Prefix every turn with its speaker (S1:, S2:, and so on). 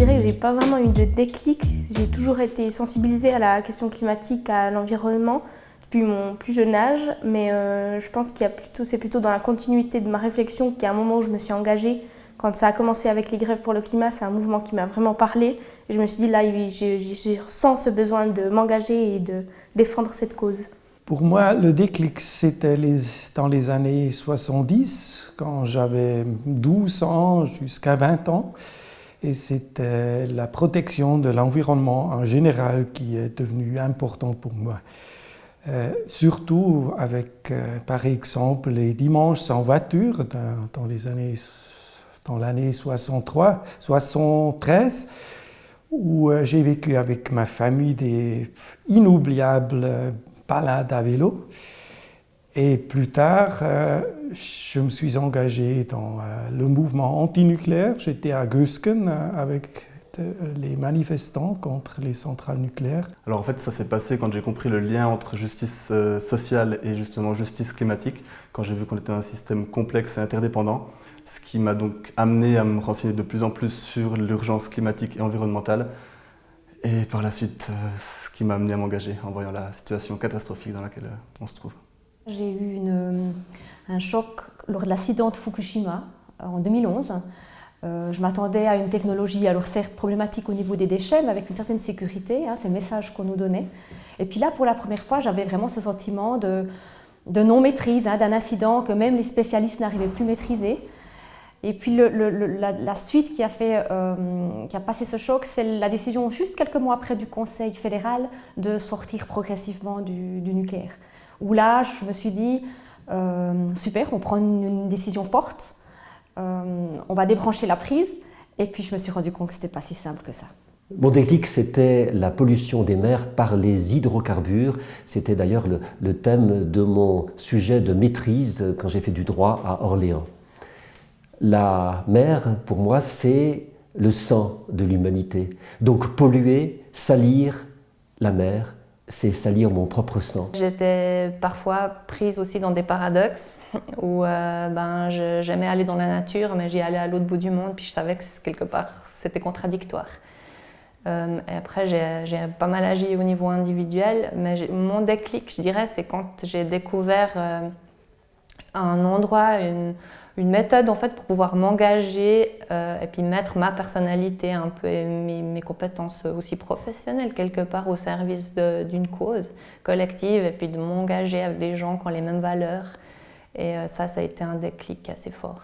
S1: dirais que j'ai pas vraiment eu de déclic. J'ai toujours été sensibilisée à la question climatique, à l'environnement depuis mon plus jeune âge, mais je pense qu'il y a c'est plutôt dans la continuité de ma réflexion qu'il y a un moment où je me suis engagée. Quand ça a commencé avec les grèves pour le climat, c'est un mouvement qui m'a vraiment parlé. Et je me suis dit, là, je ressens ce besoin de m'engager et de défendre cette cause.
S2: Pour moi, le déclic, c'était dans les années 70, quand j'avais 12 ans jusqu'à 20 ans. Et c'était la protection de l'environnement en général qui est devenue importante pour moi. Surtout avec, par exemple, les dimanches sans voiture dans l'année 73, où j'ai vécu avec ma famille des inoubliables balades à vélo. Et plus tard, je me suis engagé dans le mouvement antinucléaire. J'étais à Gösgen avec les manifestants contre les centrales nucléaires.
S3: Alors en fait, ça s'est passé quand j'ai compris le lien entre justice sociale et justement justice climatique, quand j'ai vu qu'on était un système complexe et interdépendant, ce qui m'a donc amené à me renseigner de plus en plus sur l'urgence climatique et environnementale. Et par la suite, ce qui m'a amené à m'engager en voyant la situation catastrophique dans laquelle on se trouve.
S4: J'ai eu un choc lors de l'accident de Fukushima en 2011. Je m'attendais à une technologie, alors certes problématique au niveau des déchets, mais avec une certaine sécurité, c'est le message qu'on nous donnait. Et puis là, pour la première fois, j'avais vraiment ce sentiment de non-maîtrise, d'un incident que même les spécialistes n'arrivaient plus à maîtriser. Et puis la suite qui a passé ce choc, c'est la décision juste quelques mois après du Conseil fédéral de sortir progressivement du nucléaire. Où là, je me suis dit, super, on prend une décision forte, on va débrancher la prise, et puis je me suis rendu compte que ce n'était pas si simple que ça.
S5: Mon déclic, c'était la pollution des mers par les hydrocarbures. C'était d'ailleurs le thème de mon sujet de maîtrise quand j'ai fait du droit à Orléans. La mer, pour moi, c'est le sang de l'humanité. Donc polluer, salir la mer, c'est salir mon propre sang.
S6: J'étais parfois prise aussi dans des paradoxes où j'aimais aller dans la nature, mais j'y allais à l'autre bout du monde, puis je savais que quelque part c'était contradictoire. Et après, j'ai pas mal agi au niveau individuel, mais mon déclic, je dirais, c'est quand j'ai découvert un endroit, une méthode en fait pour pouvoir m'engager et puis mettre ma personnalité un peu et mes compétences aussi professionnelles quelque part au service d'une cause collective et puis de m'engager avec des gens qui ont les mêmes valeurs. Et ça a été un déclic assez fort.